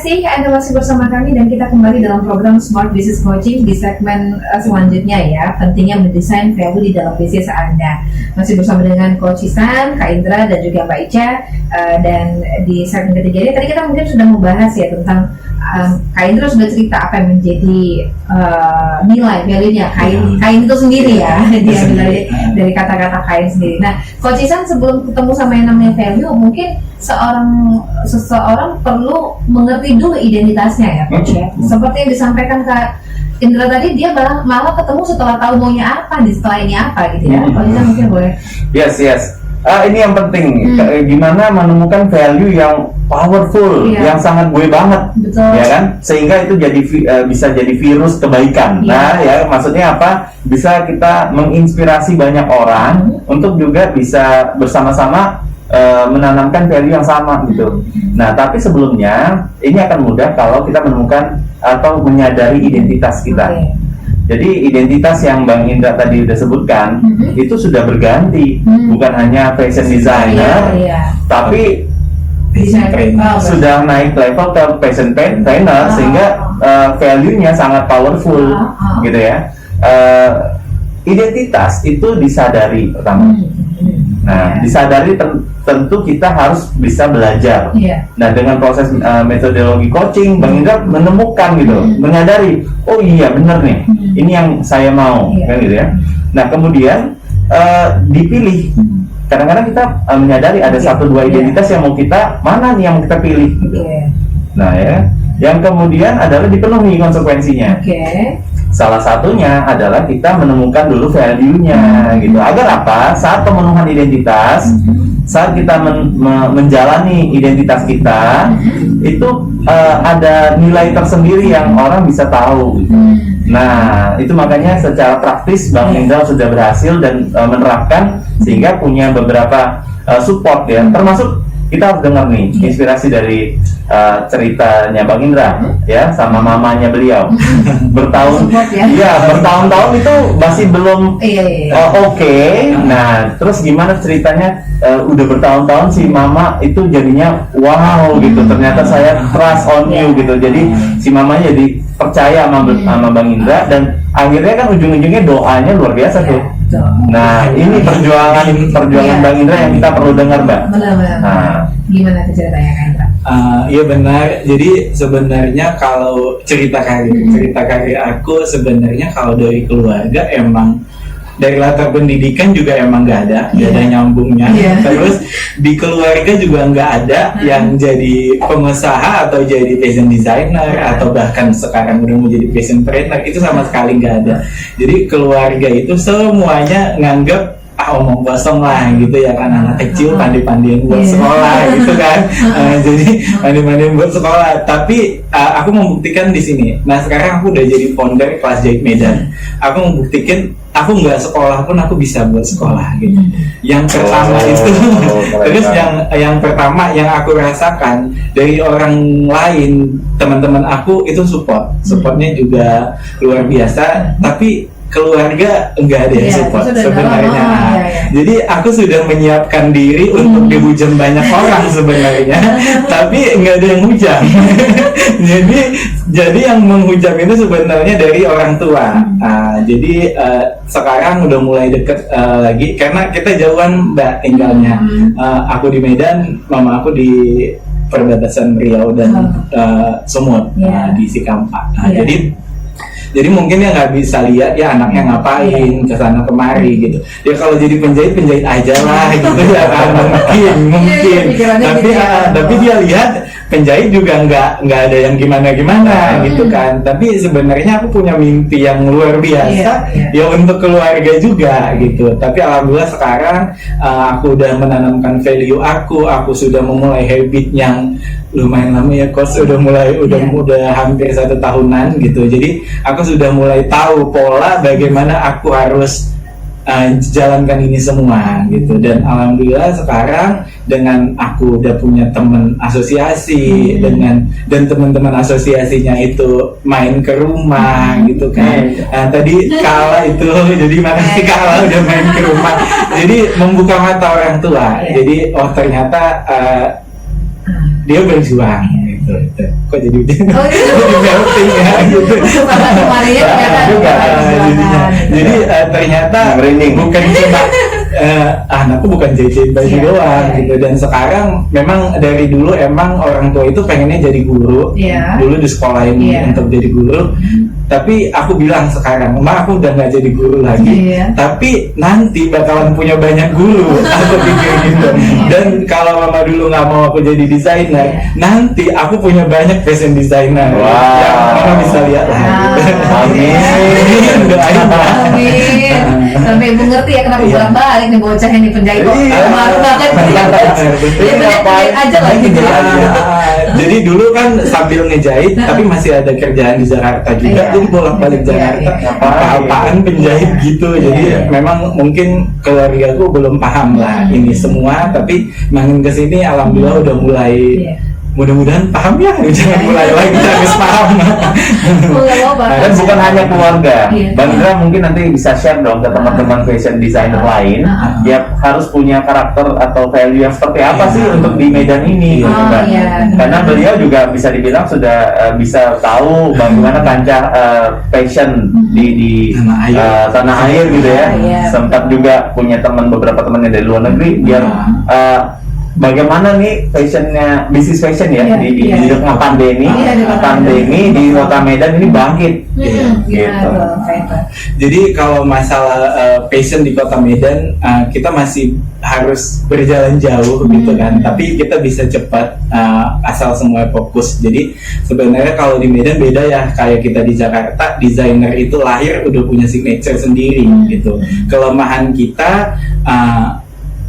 kasih Anda masih bersama kami dan kita kembali dalam program Smart Business Coaching di segmen selanjutnya ya, pentingnya mendesain value di dalam bisnis Anda. Masih bersama dengan Coach Ihsan, Kak Indra dan juga Mbak Ica. Dan di segmen ketiga ini tadi kita mungkin sudah membahas ya tentang Kak Indra sudah cerita apa yang menjadi nilai value-nya kain itu sendiri ya, dia dari kata-kata kain sendiri. Nah, Coach Ihsan sebelum ketemu sama yang namanya value, mungkin seseorang perlu mengerti dulu identitasnya ya, Coach ya. Seperti yang disampaikan Kak Indra tadi, dia malah ketemu setelah tahu maunya apa, setelah ini apa gitu ya. Coach Ihsan mungkin boleh. Yes. Ini yang penting, gimana menemukan value yang powerful, yang sangat gue banget. Betul. Ya kan, sehingga itu bisa jadi virus kebaikan. Nah ya, maksudnya apa? Bisa kita menginspirasi banyak orang untuk juga bisa bersama-sama menanamkan value yang sama gitu. Nah, tapi sebelumnya ini akan mudah kalau kita menemukan atau menyadari identitas kita. Jadi identitas yang Bang Indra tadi udah sebutkan itu sudah berganti, bukan hanya fashion designer, tapi sudah naik level ke fashion trainer, sehingga value-nya sangat powerful gitu ya. Identitas itu disadari pertama. Nah, disadari tentu kita harus bisa belajar. Nah, dengan proses metodologi coaching, Bang Indra menemukan gitu, menyadari, oh iya benar nih, ini yang saya mau, kan gitu ya. Nah, kemudian dipilih. Kadang-kadang kita menyadari ada satu dua identitas yang mau kita, mana nih yang mau kita pilih gitu. Nah ya, yang kemudian adalah dipenuhi konsekuensinya. Salah satunya adalah kita menemukan dulu value-nya gitu. Agar apa? Saat pemenuhan identitas, saat kita menjalani identitas kita, itu ada nilai tersendiri yang orang bisa tahu gitu. Nah, itu makanya secara praktis Bang Indra sudah berhasil dan menerapkan, sehingga punya beberapa support ya, termasuk kita harus dengar nih inspirasi dari ceritanya Bang Indra ya, sama mamanya beliau. Bertahun-tahun itu masih belum oke. Nah, terus gimana ceritanya udah bertahun-tahun si mama itu jadinya wow gitu, ternyata saya trust on you gitu. Jadi si mamanya jadi percaya sama Bang Indra, dan akhirnya kan ujung-ujungnya doanya luar biasa tuh. Nah, ini perjuangan Bang Indra yang kita perlu dengar, Mbak. Benar. Nah, gimana ceritanya Kak Indra? Iya benar. Jadi sebenarnya kalau cerita karir aku sebenarnya kalau dari keluarga emang dari latar pendidikan juga emang nggak ada nyambungnya. Terus di keluarga juga nggak ada yang jadi pengusaha atau jadi fashion designer atau bahkan sekarang udah mau jadi fashion trainer, itu sama sekali nggak ada. Jadi keluarga itu semuanya nganggap omong kosong lah gitu ya kan, anak kecil pandai-pandaian buat sekolah gitu kan. Jadi pandai-pandaian buat sekolah, tapi aku membuktikan di sini. Nah, sekarang aku udah jadi founder kelas jahit Medan. Aku membuktikan aku nggak sekolah pun aku bisa buat sekolah gitu. Yang pertama itu terus yang pertama yang aku rasakan dari orang lain, teman-teman aku itu supportnya juga luar biasa, tapi keluarga enggak ada yang support sebenarnya. Jadi aku sudah menyiapkan diri untuk dihujam banyak orang sebenarnya, tapi enggak ada yang hujam. jadi yang menghujam itu sebenarnya dari orang tua. Jadi sekarang udah mulai deket lagi, karena kita jauhan Mbak tinggalnya. Aku di Medan, mama aku di perbatasan Riau dan Sumut, di Sikampa. Jadi mungkin ya nggak bisa lihat ya anaknya ngapain kesana kemari gitu. Ya kalau jadi penjahit aja lah gitu ya kan, mungkin. Tapi dia lihat penjahit juga nggak ada yang gimana gitu kan. Tapi sebenarnya aku punya mimpi yang luar biasa ya untuk keluarga juga gitu. Tapi alhamdulillah sekarang aku udah menanamkan value aku sudah memulai habit yang lumayan lama ya, coach, udah hampir 1 tahunan gitu. Jadi aku sudah mulai tahu pola bagaimana aku harus jalankan ini semua gitu. Dan alhamdulillah sekarang dengan aku udah punya teman asosiasi dan teman-teman asosiasinya itu main ke rumah gitu kan. Nah, tadi Kala itu jadi makasih Kala udah main ke rumah. Jadi membuka mata orang tua. Jadi ternyata dia berjuang gitu. Kok jadi Oh, gitu. jadi melting ya gitu. Karena kemarinnya ternyata juga. Jadinya. Jadi ternyata Merinding. bukan cuma anakku bukan jajan baju Iya, doang iya. gitu. Dan sekarang memang dari dulu emang orang tua itu pengennya jadi guru. Iya. Dulu di sekolahin Iya. untuk jadi guru. Tapi aku bilang sekarang, aku udah nggak jadi guru lagi. Iya. Tapi nanti bakalan punya banyak guru. Aku pikir gitu. Dan kalau mama dulu nggak mau aku jadi desainer, Iya. nanti aku punya banyak fashion designer. Wow. Yang mama bisa lihat lah. Amin. Doain lah. Amin. Sampai ibu ngerti ya kenapa Iya. bolak-balik nih bocah yang di penjahit kok. Iya. Malu banget. Benar, benar. Dia penjahit aja lah gitu. Jadi dulu kan sambil ngejahit, tapi masih ada kerjaan di Jakarta juga, Iya. jadi bolak-balik Iya, Jakarta. iya. Apa-apaan penjahit Iya. gitu. Jadi Iya. memang mungkin keluargaku belum paham lah ini semua, tapi makin kesini alhamdulillah udah mulai. Iya. Mudah-mudahan paham ya, jangan Iya. mulai lagi harus paham. Mau nggak mau bahas. Dan bukan hanya keluarga, Iya. Bang Indra mungkin nanti bisa share dong ke teman-teman fashion designer lain, ya harus punya karakter atau value yang seperti apa Iya. sih untuk di medan ini, Iya. gitu kan? Iya. Karena beliau juga bisa dibilang sudah bisa tahu bagaimana kancah fashion di Tanah air. tanah air gitu ya. Iya. Sempat juga punya beberapa teman yang dari luar negeri, biar bagaimana nih fashionnya, bisnis fashion ya Iya, di iya. tengah pandemi, Iya, di tengah pandemi di Kota Medan ini bangkit. Gimana Gitu. tuh, Kak? Jadi kalau masalah passion di Kota Medan, kita masih harus berjalan jauh gitu kan. Tapi kita bisa cepat asal semua fokus. Jadi sebenarnya kalau di Medan beda ya, kayak kita di Jakarta, desainer itu lahir udah punya signature sendiri gitu. Kelemahan kita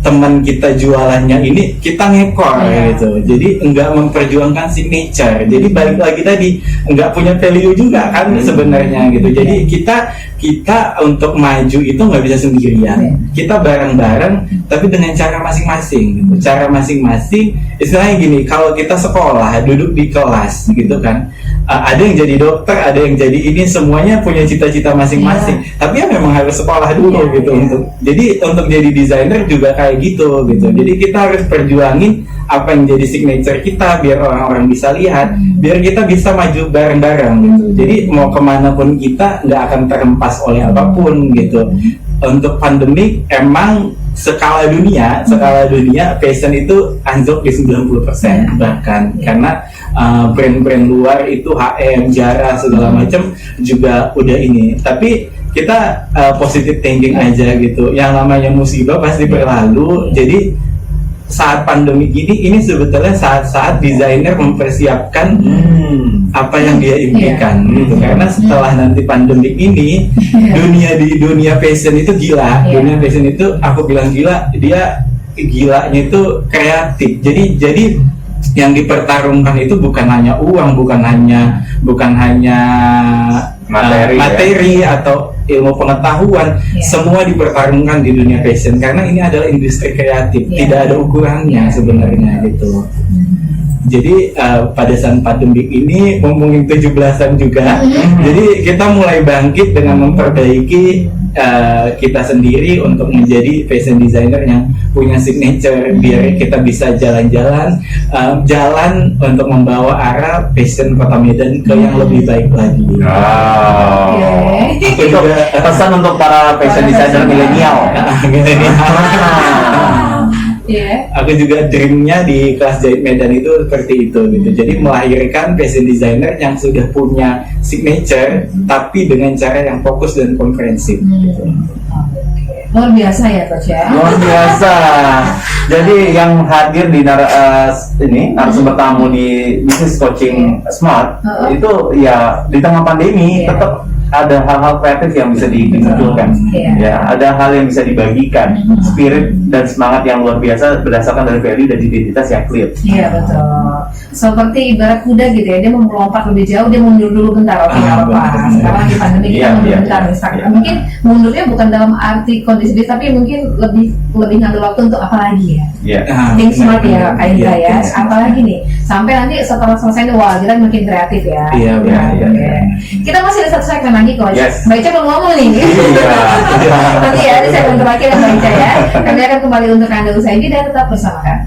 teman kita jualannya ini kita ngekor gitu, jadi enggak memperjuangkan signature. Jadi balik lagi tadi enggak punya value juga kan sebenarnya gitu. Jadi kita untuk maju itu nggak bisa sendirian, kita bareng-bareng tapi dengan cara masing-masing gitu. Cara masing-masing istilahnya gini, kalau kita sekolah duduk di kelas gitu kan, ada yang jadi dokter, ada yang jadi ini, semuanya punya cita-cita masing-masing. Tapi ya memang harus sekolah dulu gitu untuk jadi desainer juga kayak gitu. Jadi kita harus perjuangin apa yang jadi signature kita biar orang-orang bisa lihat, biar kita bisa maju bareng-bareng gitu. Jadi mau kemana pun kita nggak akan terhempas oleh apapun gitu. Untuk pandemik emang skala dunia fashion itu anjlok di 90% bahkan karena brand-brand luar itu H&M, Zara segala macam juga udah ini. Tapi kita positive thinking aja gitu. Yang namanya musibah pasti berlalu. Jadi saat pandemi gini, ini sebetulnya saat-saat desainer mempersiapkan apa yang dia impikan gitu. Karena setelah nanti pandemi ini, dunia fashion itu gila. Dunia fashion itu aku bilang gila, dia gilanya itu kreatif. Jadi yang dipertarungkan itu bukan hanya uang, bukan hanya materi atau ilmu pengetahuan, semua dipertarungkan di dunia fashion karena ini adalah industri kreatif, tidak ada ukurannya sebenarnya gitu. Jadi pada saat pandemi ini ngomongin 17-an juga, jadi kita mulai bangkit dengan memperbaiki kita sendiri untuk menjadi fashion designer yang punya signature, biar kita bisa jalan untuk membawa arah fashion Kota Medan ke yang lebih baik lagi. Itu pesan untuk para fashion designer milenial. Aku juga dreamnya di kelas jahit Medan itu seperti itu gitu. Jadi melahirkan fashion designer yang sudah punya signature tapi dengan cara yang fokus dan komprehensif gitu. Luar biasa ya Coach ya. Luar biasa. Jadi yang hadir di narasumber tamu di Business Coaching Smart itu ya di tengah pandemi tetap ada hal-hal kreatif yang bisa dimunculkan, ya ada hal yang bisa dibagikan, spirit dan semangat yang luar biasa berdasarkan dari value dan identitas yang clear. Iya betul. Seperti ibarat kuda gitu ya, dia mau melompat lebih jauh, dia mundur dulu bentar, oke nggak apa-apa. Sekarang di pandemi kita mundur bentar, misalnya. Mungkin mundurnya bukan dalam arti kondisi tapi mungkin lebih ngambil waktu untuk apa lagi ya? Think smart ya, Kak Indra ya. Apalagi nih, sampai nanti setelah selesai nih, wah kita makin kreatif ya. Iya. Kita masih ada satu segmen lagi Coach. Mbak Ica belum ngomong nih. Nanti ya, di segmen terakhir Mbak Ica ya. Kami akan kembali untuk Anda usai ini dan tetap bersama kami.